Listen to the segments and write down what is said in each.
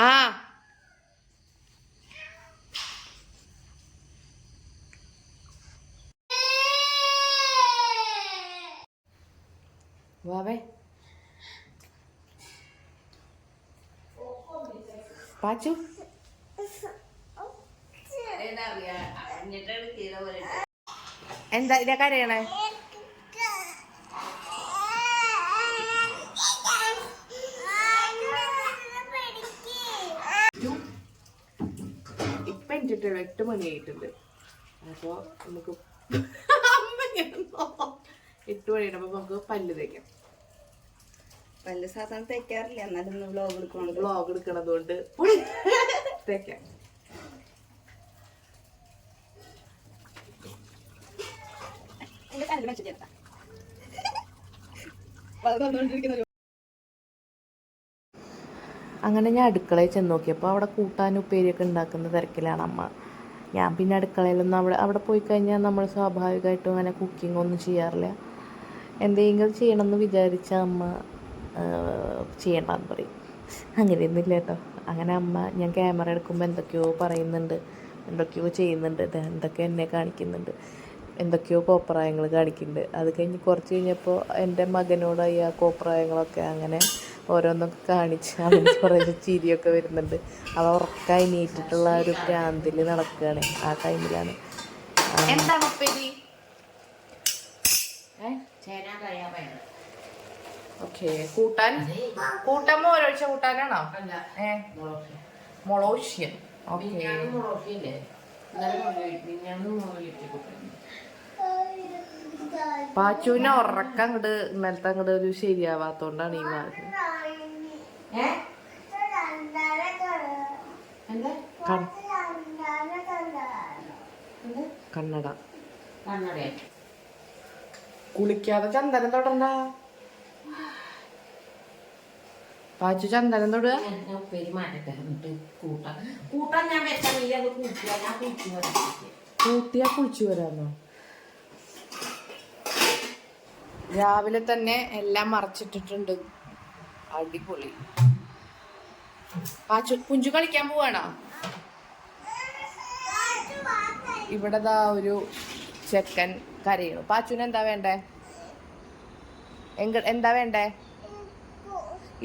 ആ വാവേ പാച്ചു എന്താ ഇതാ കരയണേ? ഇപ്പൊ എനിക്കിട്ടുള്ളൂ 8 മണിയായിട്ടുണ്ട്. അപ്പൊ നമുക്ക് 8 മണിയാണ്. അപ്പൊ നമുക്ക് പല്ല് തേക്കാം. പല്ല് സാധാരണ തേക്കാറില്ല, എന്നാലും വ്ലോഗ് എടുക്കണതുകൊണ്ട് തേക്കാം. അങ്ങനെ ഞാൻ അടുക്കളയിൽ ചെന്ന് നോക്കിയപ്പോൾ അവിടെ കൂട്ടാനും ഉപ്പേരിയൊക്കെ ഉണ്ടാക്കുന്ന തിരക്കിലാണ് അമ്മ. ഞാൻ പിന്നെ അടുക്കളയിലൊന്നും അവിടെ പോയി കഴിഞ്ഞാൽ നമ്മൾ സ്വാഭാവികമായിട്ടും അങ്ങനെ കുക്കിംഗ് ഒന്നും ചെയ്യാറില്ല. എന്തെങ്കിലും ചെയ്യണമെന്ന് വിചാരിച്ച അമ്മ ചെയ്യണ്ടെന്ന് പറയും. അങ്ങനെയൊന്നുമില്ല കേട്ടോ. അങ്ങനെ അമ്മ ഞാൻ ക്യാമറ എടുക്കുമ്പോൾ എന്തൊക്കെയോ പറയുന്നുണ്ട്, എന്തൊക്കെയോ ചെയ്യുന്നുണ്ട്, എന്തൊക്കെ എന്നെ കാണിക്കുന്നുണ്ട്, എന്തൊക്കെയോ കോപ്രായങ്ങൾ കാണിക്കുന്നുണ്ട്. അത് കഴിഞ്ഞ് കുറച്ച് കഴിഞ്ഞപ്പോൾ എൻ്റെ മകനോടായി ആ കോപ്രായങ്ങളൊക്കെ അങ്ങനെ ഓരോന്നൊക്കെ കാണിച്ച് അവന് കുറേ ചിരിയൊക്കെ വരുന്നുണ്ട്. അവ ഉറക്കായി നീറ്റിട്ടുള്ള ഒരു ഭ്രാന്തിൽ നടക്കുകയാണ്. ആ ടൈമിലാണ് എന്താണ് ഓക്കെ കൂട്ടാൻ മോരൊഴിച്ച കൂട്ടാനാണോ? മൊളോഷ്യൻ. ഓക്കെ പാച്ചുവിനെ ഉറക്കം അങ്ങോട്ട് ഇന്നലത്തെ അങ്ങോട്ട് ഒരു ശരിയാവാത്തോണ്ടാണ് ഈ മാതിരി. കണ്ണട കുളിക്കാതെ ചന്ദനം തൊടണ്ട. പാച്ചു ചന്ദനം തൊടുക. കൂട്ടിയാ കുളിച്ചു വരാന്നോ? രാവിലെ തന്നെ എല്ലാം മറച്ചിട്ടിട്ടുണ്ട്. അടിപൊളി. പാച്ചു കുഞ്ചു കളിക്കാൻ പോവാണോ? ഇവിടെ ദാ ഒരു ചെക്കൻ കരയണു. പാച്ചുവിന് എന്താ വേണ്ടേ? എന്താ വേണ്ടേ?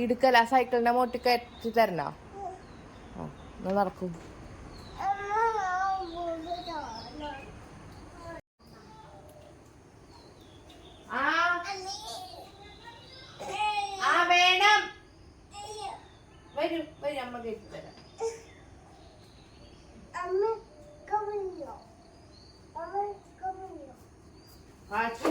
ഇടുക്കല സൈക്കിളിന്റെ മോട്ടിക്ക് എത്തി തരണോ? നടക്കും. വേണം വരൂ വരൂ, അമ്മ കേട്ടി തരാം. പാച്ചു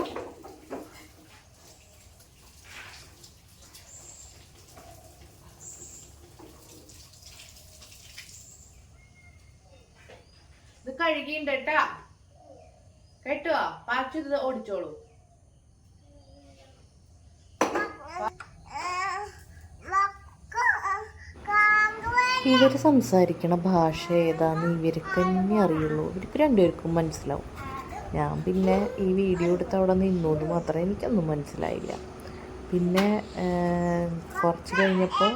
ഇത് കഴുകിണ്ട് കേട്ടാ, കേട്ടോ? പാച്ചു ഇത് ഓടിച്ചോളൂ. ഇവർ സംസാരിക്കണ ഭാഷ ഏതാന്ന് ഇവർക്ക് തന്നെ അറിയുള്ളൂ. ഇവർക്ക് രണ്ടുപേർക്കും മനസ്സിലാവും. ഞാൻ പിന്നെ ഈ വീഡിയോ എടുത്ത് അവിടെ നിന്നോണ്ട് മാത്രമേ എനിക്കൊന്നും മനസ്സിലായില്ല. പിന്നെ കുറച്ച് കഴിഞ്ഞപ്പോൾ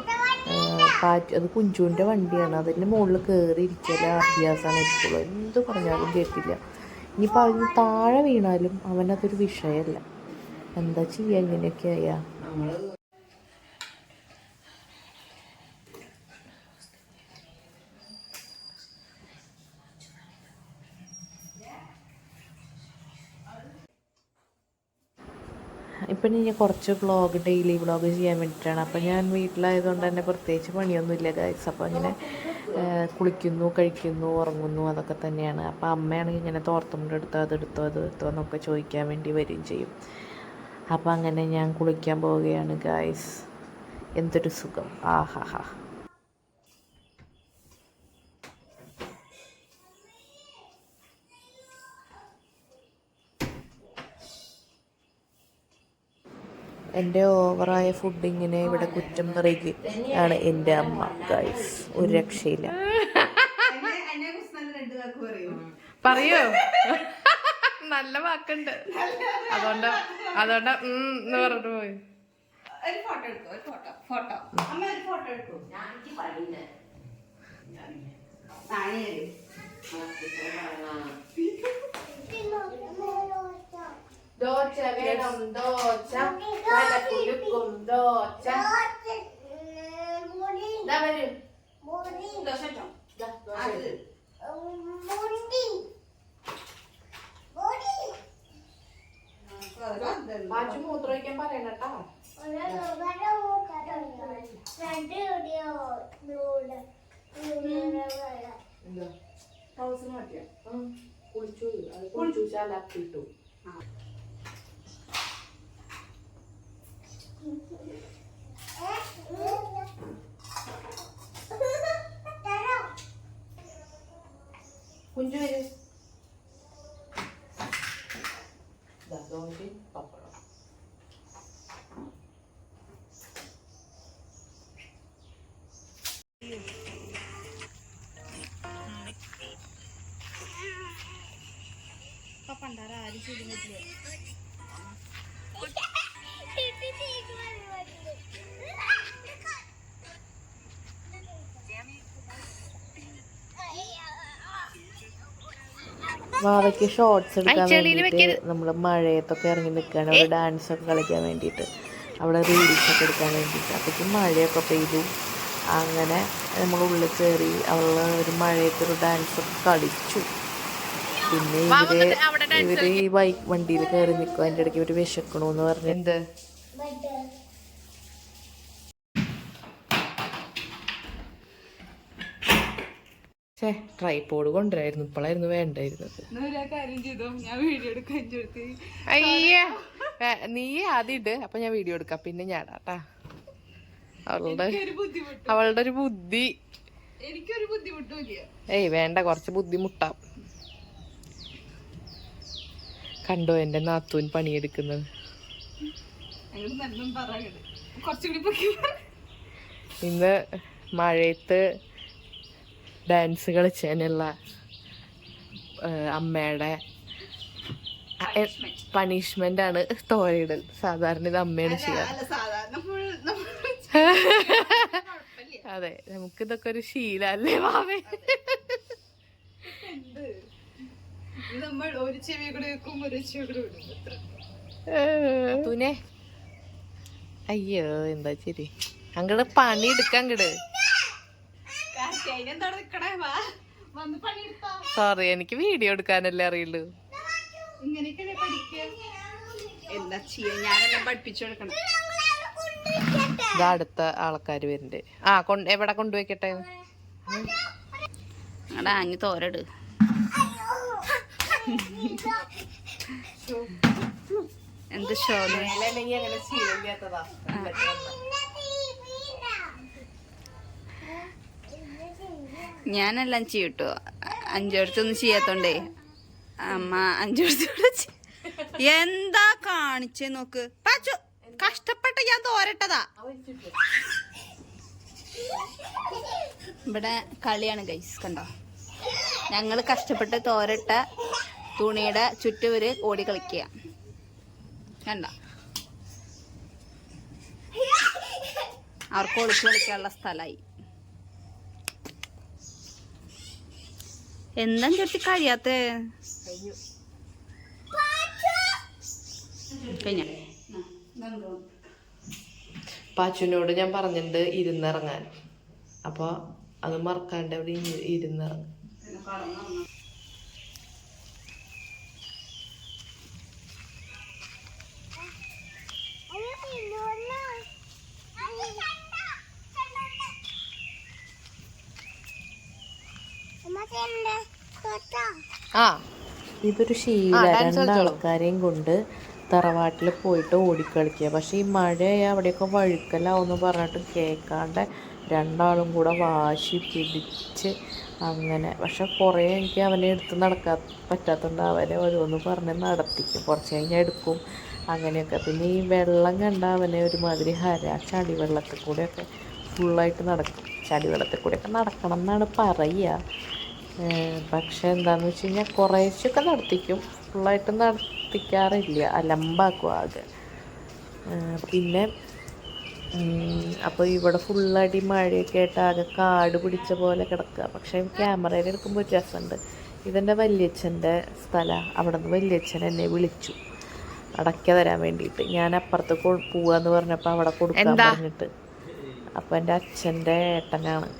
അത് കുഞ്ചുവിൻ്റെ വണ്ടിയാണ്, അതിൻ്റെ മുകളിൽ കയറി ഇരിക്കല അഭ്യാസമാണ് എപ്പോഴും. എന്ത് പറഞ്ഞാലും കേട്ടില്ല. ഇനിയിപ്പോൾ അതിന് താഴെ വീണാലും അവനതൊരു വിഷയമല്ല. എന്താ ചെയ്യുക? ഇങ്ങനെയൊക്കെ ആയാ ഇപ്പം ഞാൻ കുറച്ച് ഡെയിലി വ്ളോഗ് ചെയ്യാൻ വേണ്ടിയിട്ടാണ്. അപ്പോൾ ഞാൻ വീട്ടിലായതുകൊണ്ട് തന്നെ പ്രത്യേകിച്ച് പണിയൊന്നുമില്ല ഗൈസ്. അപ്പോൾ അങ്ങനെ കുളിക്കുന്നു, കഴിക്കുന്നു, ഉറങ്ങുന്നു, അതൊക്കെ തന്നെയാണ്. അപ്പോൾ അമ്മയാണെങ്കിൽ ഇങ്ങനെ തോർത്തുമുണ്ട് അതെടുത്തോ എന്നൊക്കെ ചോദിക്കാൻ വേണ്ടി വരികയും ചെയ്യും. അപ്പോൾ അങ്ങനെ ഞാൻ കുളിക്കാൻ പോവുകയാണ് ഗൈസ്. എന്തൊരു സുഖം! ആഹാ. എൻ്റെ ഓവറായ ഫുഡിങ്ങിനെ ഇവിടെ കുറ്റം പറയുക ആണ് എൻ്റെ അമ്മ ഗൈസ്. ഒരു രക്ഷയില്ല. പറയോ? നല്ല വാക്കുണ്ട്. അതുകൊണ്ട് പറഞ്ഞിട്ട് പോയി. ദോശ വേണം, ദോശ പലകുലുക്കും ദോശ. വരും മാച്ചു മൂത്രമൊഴിക്കാൻ പറയണട്ടാ. കുളിച്ചു അത് കുളിച്ചു ചാലാക്കിട്ടു. കുഞ്ചു വരും. ദോശയും പപ്പടം. പണ്ടാര ആരും ചൂടുന്നില്ല. വാവയ്ക്ക് ഷോർട്സ് എടുക്കാൻ വേണ്ടിയിട്ട് നമ്മൾ മഴയത്തൊക്കെ ഇറങ്ങി നിൽക്കുകയാണ്. അവിടെ ഡാൻസൊക്കെ കളിക്കാൻ വേണ്ടിയിട്ട്, അവിടെ റീൽസൊക്കെ എടുക്കാൻ വേണ്ടിയിട്ട്. അപ്പോഴേക്കും മഴയൊക്കെ പെയ്തു. അങ്ങനെ നമ്മൾ ഉള്ളിൽ കയറി അവള് ഒരു മഴയത്തൊരു ഡാൻസൊക്കെ കളിച്ചു. പിന്നെ ഇവര് ഈ ബൈക്ക് വണ്ടിയിൽ കയറി നിൽക്കും. അതിൻ്റെ ഇടയ്ക്ക് ഇവർ വിശക്കണമെന്ന് പറഞ്ഞു. എന്ത് ട്രൈപോഡ് കൊണ്ടുവരായിരുന്നു, ഇപ്പോഴായിരുന്നു വേണ്ടായിരുന്നത്. അയ്യ നീ ആദ്യം ഇട്, അപ്പൊ ഞാൻ വീഡിയോ എടുക്കാം, പിന്നെ ഞാനാട്ടാ. അവളുടെ ഒരു ബുദ്ധി. എനിക്കൊരു ബുദ്ധിമുട്ടില്ല. ഏയ് വേണ്ട, കുറച്ച് ബുദ്ധിമുട്ടാം. കണ്ടോ എന്റെ നാത്തൂൻ പണിയെടുക്കുന്നത്. ഇന്ന് മഴയത്ത് ഡാൻസ് കളിച്ചതിനുള്ള അമ്മയുടെ പണിഷ്മെന്റ് ആണ് തോരയിടൽ. സാധാരണ ഇത് അമ്മയാണ് ചെയ്യാറ്. അതെ, നമുക്കിതൊക്കെ ഒരു ശീലല്ലേ മാമേ. നമ്മൾ ഒരു ചെവി കൂടെ വെക്കും, ഒരു ചെവി കൂടെ തൂനെ. അയ്യോ എന്താ ശരി, അങ്ങട് പണി എടുക്കാൻ കിട്. സോറി, എനിക്ക് വീഡിയോ എടുക്കാനല്ലേ അറിയുള്ളൂ. എന്താ ചെയ്യാ, ഞാനെല്ലാം പഠിപ്പിച്ചു കൊടുക്കണം. ഇതാ അടുത്ത ആൾക്കാര് വരുന്നുണ്ട്. എവിടെ കൊണ്ടുവയ്ക്കട്ടെ? അഞ്ഞു തോരട്. എന്ത് ഷോ ഞാനെല്ലാം ചെയ്യട്ടോ. അഞ്ചടുത്തൊന്നും ചെയ്യാത്തോണ്ടേ അമ്മ അഞ്ചടുത്തോടെ എന്താ കാണിച്ചേ നോക്ക്. കഷ്ടപ്പെട്ട് ഞാൻ തോരട്ടതാ. ഇവിടെ കളിയാണ് ഗൈസ്, കണ്ടോ? ഞങ്ങള് കഷ്ടപ്പെട്ട് തോരട്ട തുണിയുടെ ചുറ്റുവര് ഓടി കളിക്കുക. കണ്ട, അവർക്ക് ഒളിച്ചു കളിക്കാനുള്ള സ്ഥലമായി. എന്താ ചേർത്തി കഴിയാത്ത കഴിഞ്ഞ പാച്ചുവിനോട് ഞാൻ പറഞ്ഞിട്ടുണ്ട് ഇരുന്നിറങ്ങാൻ. അപ്പൊ അത് മറക്കാണ്ട് അവിടെ ഇരുന്നിറങ്ങും. ഇതൊരു ശീല, രണ്ടാൾക്കാരെയും കൊണ്ട് തറവാട്ടിൽ പോയിട്ട് ഓടിക്കളിക്കുക. പക്ഷെ ഈ മഴയായ അവിടെയൊക്കെ വഴുക്കലാവെന്ന് പറഞ്ഞിട്ട് കേൾക്കാണ്ട് രണ്ടാളും കൂടെ വാശി പിടിച്ച് അങ്ങനെ. പക്ഷെ കുറേ എനിക്ക് അവനെ എടുത്ത് നടക്കാൻ പറ്റാത്തതുകൊണ്ട് അവനെ ഓരോന്ന് പറഞ്ഞ് നടത്തിക്കും. കുറച്ച് കഴിഞ്ഞാൽ എടുക്കും, അങ്ങനെയൊക്കെ. പിന്നെ ഈ വെള്ളം കണ്ട അവനെ ഒരുമാതിരി ചടിവെള്ളത്തിൽ കൂടെയൊക്കെ ഫുള്ളായിട്ട് നടക്കും. ചടിവെള്ളത്തിൽ കൂടെയൊക്കെ നടക്കണം എന്നാണ് പറയുക. പക്ഷെ എന്താണെന്ന് വെച്ച് കഴിഞ്ഞാൽ കുറേശ്ശൊക്കെ നടത്തിക്കും, ഫുള്ളായിട്ട് നടത്തിക്കാറില്ല, അലമ്പാക്കും ആകെ. പിന്നെ അപ്പോൾ ഇവിടെ ഫുള്ളടി മഴയൊക്കെ ആയിട്ട് ആകെ കാട് പിടിച്ച പോലെ കിടക്കുക. പക്ഷേ ക്യാമറയിൽ എടുക്കുമ്പോൾ ഒരു രസമുണ്ട്. ഇതെൻ്റെ വല്യച്ഛൻ്റെ സ്ഥലമാണ്. അവിടെ നിന്ന് വല്യച്ഛൻ എന്നെ വിളിച്ചു അടയ്ക്ക തരാൻ വേണ്ടിയിട്ട്. ഞാൻ അപ്പുറത്ത് പോവാന്ന് പറഞ്ഞപ്പോൾ അവിടെ കൊടുക്കാൻ പറഞ്ഞിട്ട്. അപ്പോൾ എൻ്റെ അച്ഛൻ്റെ ഏട്ടനാണ്.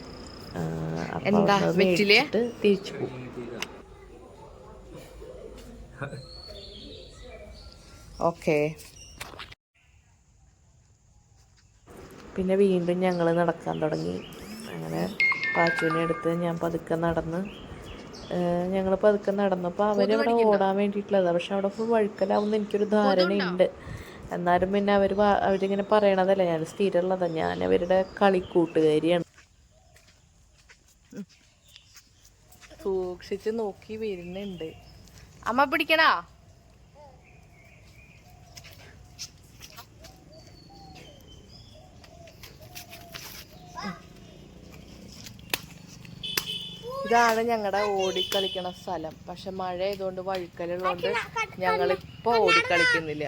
അപ്പോൾ മേടിച്ചിട്ട് തിരിച്ചു പോകും. ഓക്കെ. പിന്നെ വീണ്ടും ഞങ്ങൾ നടക്കാൻ തുടങ്ങി. അങ്ങനെ പാച്ചുവിനെ എടുത്ത് ഞാൻ പതുക്കെ നടന്ന് ഞങ്ങൾ പതുക്കെ നടന്നപ്പോൾ അവരവിടെ ഓടാൻ വേണ്ടിയിട്ടുള്ളതാണ്. പക്ഷെ അവിടെ ഫുൾ വഴുക്കലാവുമെന്ന് എനിക്കൊരു ധാരണയുണ്ട്. എന്നാലും പിന്നെ അവരിങ്ങനെ പറയണതല്ല, ഞാൻ സ്ഥിരമുള്ളതാണ്, ഞാൻ അവരുടെ കളിക്കൂട്ടുകാരിയാണ്. സൂക്ഷിച്ച് നോക്കി വരുന്നുണ്ട്. അമ്മ പിടിക്കണോ? ഇതാണ് ഞങ്ങളുടെ ഓടിക്കളിക്കണ സ്ഥലം. പക്ഷെ മഴ ആയതുകൊണ്ട് വഴുക്കലുള്ളതുകൊണ്ട് ഞങ്ങളിപ്പോൾ ഓടിക്കളിക്കുന്നില്ല.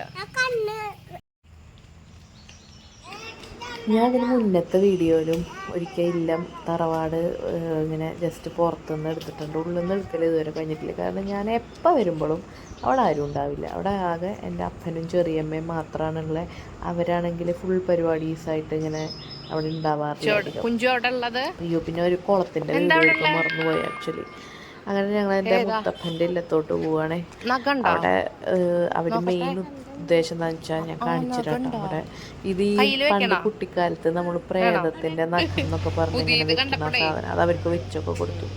ഞാൻ ഇതിന് മുന്നത്തെ വീഡിയോയിലും ഒരിക്കൽ ഇല്ലം തറവാട് ഇങ്ങനെ ജസ്റ്റ് പുറത്തുനിന്ന് എടുത്തിട്ടുണ്ട്. ഉള്ളിൽ നിന്ന് എടുക്കൽ ഇതുവരെ കഴിഞ്ഞിട്ടില്ല. കാരണം ഞാൻ എപ്പോൾ വരുമ്പോഴും അവിടെ ആരും ഉണ്ടാവില്ല. അവിടെ ആകെ എൻ്റെ അപ്പനും ചെറിയമ്മയും മാത്രമാണുള്ളത്. അവരാണെങ്കിൽ ഫുൾ പരിപാടീസായിട്ട് ഇങ്ങനെ അവിടെ ഉണ്ടാവാറില്ല. അയ്യോ, പിന്നെ ഒരു കുളത്തിൻ്റെ വീഡിയോ മറന്നുപോയി ആക്ച്വലി. അങ്ങനെ ഞങ്ങൾ എൻ്റെ മുത്തപ്പൻ്റെ ഇല്ലത്തോട്ട് പോവുകയാണേ. അവിടെ അവർ മെയിൻ ഉദ്ദേശം എന്താണെന്ന് വെച്ചാൽ ഞാൻ കാണിച്ചിട്ടാണ്. അവിടെ ഇത് ഈ പണ്ട് കുട്ടിക്കാലത്ത് നമ്മൾ പ്രേതത്തിൻ്റെ നഖം എന്നൊക്കെ പറഞ്ഞ് ഇങ്ങനെ വെക്കുന്ന സാധനം, അത് അവർക്ക് വെച്ചൊക്കെ കൊടുത്തു.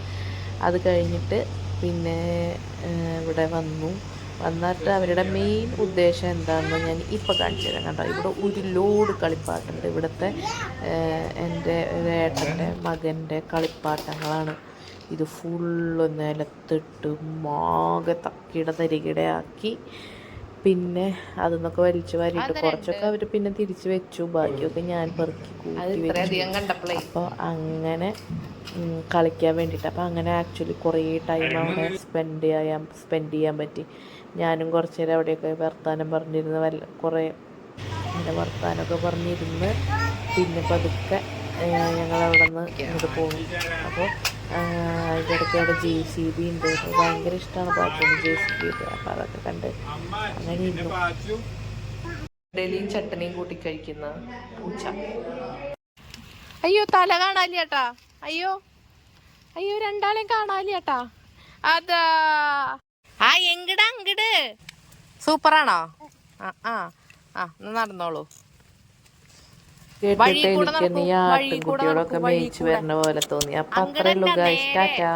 അത് കഴിഞ്ഞിട്ട് പിന്നെ ഇവിടെ വന്നിട്ട് അവരുടെ മെയിൻ ഉദ്ദേശം എന്താണെന്ന് ഞാൻ ഇപ്പോൾ കാണിച്ചു തരാം. കണ്ടോ, ഇവിടെ ഒരു ലോഡ് കളിപ്പാട്ടുണ്ട്. ഇവിടുത്തെ എൻ്റെ ഏട്ടൻ്റെ മകൻ്റെ കളിപ്പാട്ടങ്ങളാണ്. ഇത് ഫുള്ള് നിലത്തിട്ട് മാകെ തക്കിട തരികിടയാക്കി. പിന്നെ അതിന്നൊക്കെ വലിച്ചു വാരിയിട്ട് കുറച്ചൊക്കെ അവർ പിന്നെ തിരിച്ച് വെച്ചു. ബാക്കിയൊക്കെ ഞാൻ പെറുക്കി കൂട്ടി വെച്ചു. അപ്പോൾ അങ്ങനെ കളിക്കാൻ വേണ്ടിയിട്ട്. അപ്പോൾ അങ്ങനെ ആക്ച്വലി കുറേ ടൈം അവിടെ സ്പെൻഡ് ചെയ്യാൻ പറ്റി. ഞാനും കുറച്ച് നേരം അവിടെയൊക്കെ വർത്താനം പറഞ്ഞിരുന്ന് കുറേ അങ്ങനെ വർത്താനമൊക്കെ പറഞ്ഞിരുന്ന് പിന്നെ പതുക്കെ ഞങ്ങളവിടെ നിന്ന് ഇങ്ങോട്ട് പോകും. അപ്പോൾ അതിൻ്റെ ഇടയ്ക്ക് അവിടെ JCB ഉണ്ട്. ഭയങ്കര ഇഷ്ടമാണ് പാട്ടിന് JCB ഒക്കെ. അപ്പോൾ അതൊക്കെ കണ്ട് അങ്ങനെ ഇരുന്നു. ഇഡലിയും ചട്ടനിയും കൂട്ടി കഴിക്കുന്ന പൂച്ച. അയ്യോ, തല കാണാലിയാട്ടാ. അയ്യോ അയ്യോ, രണ്ടാളെയും കാണാലിയാട്ടാ. അതാ അങ്ങട് സൂപ്പറാണോ? നടന്നോളൂ. കേട്ടിട്ട് എനിക്ക് ഈ ആട്ടിൻകുട്ടിയോടൊക്കെ മേയിച്ചു വരുന്ന പോലെ തോന്നി. അപ്പൊ അത്രയുള്ളൂ ഗൈസ്. ടാറ്റാ.